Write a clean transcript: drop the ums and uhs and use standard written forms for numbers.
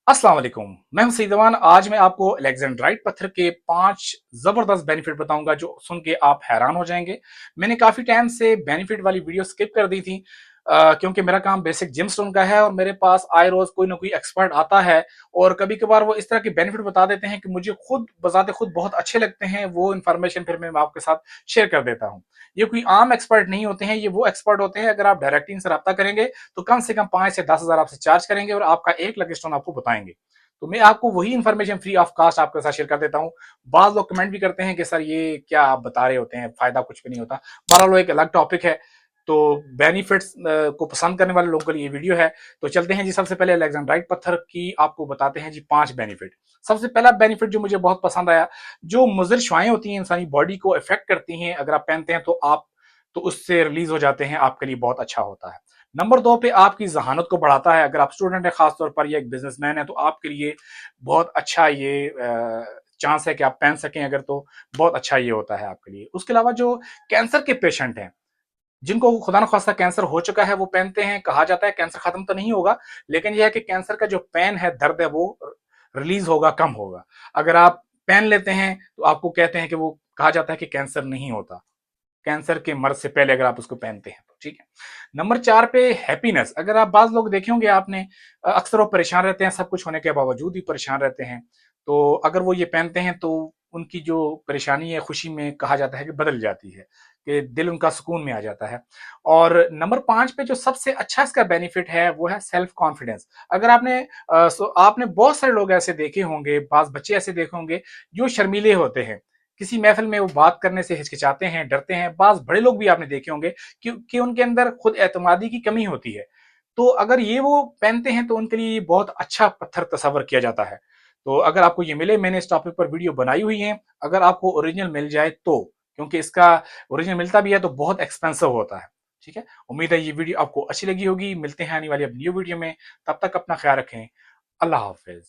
अस्सलाम वालेकुम। मैं हूं सईद अमान। आज मैं आपको एलेक्जेंड्राइट पत्थर के 5 जबरदस्त बेनिफिट बताऊंगा जो सुन के आप हैरान हो जाएंगे। मैंने काफी टाइम से बेनिफिट वाली वीडियो स्किप कर दी थी, क्योंकि मेरा काम बेसिक जिमस्टोन का है और मेरे पास आए रोज कोई ना कोई एक्सपर्ट आता है और कभी कभार वो इस तरह के बेनिफिट बता देते हैं कि मुझे खुद बजाते खुद बहुत अच्छे लगते हैं। वो इन्फॉर्मेशन फिर मैं आपके साथ शेयर कर देता हूँ। ये कोई आम एक्सपर्ट नहीं होते हैं, ये वो एक्सपर्ट होते हैं अगर आप डायरेक्ट इनसे रब्ता करेंगे तो कम से कम 5 से 10 हजार आपसे चार्ज करेंगे और आपका एक लकी स्टोन आपको बताएंगे। तो मैं आपको वही इन्फॉर्मेशन फ्री ऑफ कास्ट आपके साथ शेयर कर देता हूँ। बाद लोग कमेंट भी करते हैं कि सर ये क्या आप बता रहे होते हैं, फायदा कुछ भी नहीं होता। बहरहाल वो एक अलग टॉपिक है। तो बेनिफिट्स को पसंद करने वाले लोगों के लिए ये वीडियो है। तो चलते हैं जी। सबसे पहले एलेक्जेंड्राइट पत्थर की आपको बताते हैं जी 5 बेनिफिट। सबसे पहला बेनिफिट जो मुझे बहुत पसंद आया, जो मुज़र शुआएं होती हैं इंसानी बॉडी को इफेक्ट करती हैं, अगर आप पहनते हैं तो आप तो उससे रिलीज हो जाते हैं, आपके लिए बहुत अच्छा होता है। नंबर 2 पे आपकी जहानत को बढ़ाता है। अगर आप स्टूडेंट है खासतौर पर या एक बिजनेसमैन है तो आपके लिए बहुत अच्छा ये चांस है कि आप पहन सकें, अगर तो बहुत अच्छा ये होता है आपके लिए। उसके अलावा जो कैंसर के पेशेंट हैं, जिनको खुदा न खास्ता कैंसर हो चुका है, वो पहनते हैं। कहा जाता है कैंसर खत्म तो नहीं होगा, लेकिन यह है कि कैंसर का जो पेन है, दर्द है, वो रिलीज होगा, कम होगा। अगर आप पहन लेते हैं तो आपको कहते हैं कि वो कहा जाता है कि कैंसर नहीं होता, कैंसर के मर्ज से पहले अगर आप उसको पहनते हैं तो। ठीक है। नंबर 4 पे हैप्पीनेस। अगर आप बाज लोग देखे होंगे आपने, अक्सर वो परेशान रहते हैं, सब कुछ होने के बावजूद ही परेशान रहते हैं। तो अगर वो ये पहनते हैं तो उनकी जो परेशानी है खुशी में कहा जाता है कि बदल जाती है, कि दिल उनका सुकून में आ जाता है। और नंबर 5 पे जो सबसे अच्छा इसका बेनिफिट है वो है सेल्फ कॉन्फिडेंस। अगर आपने बहुत सारे लोग ऐसे देखे होंगे, बाज बच्चे ऐसे देखे होंगे जो शर्मीले होते हैं, किसी महफिल में वो बात करने से हिचकिचाते हैं, डरते हैं। बाज बड़े लोग भी आपने देखे होंगे कि उनके अंदर खुद एतमादी की कमी होती है। तो अगर ये वो पहनते हैं तो उनके लिए ये बहुत अच्छा पत्थर तस्वर किया जाता है। तो अगर आपको ये मिले, मैंने इस टॉपिक पर वीडियो बनाई हुई है, अगर आपको ओरिजिनल मिल जाए तो, क्योंकि इसका ओरिजिनल मिलता भी है तो बहुत एक्सपेंसिव होता है। ठीक है। उम्मीद है ये वीडियो आपको अच्छी लगी होगी। मिलते हैं आने वाली अब न्यू वीडियो में। तब तक अपना ख्याल रखें। अल्लाह हाफिज।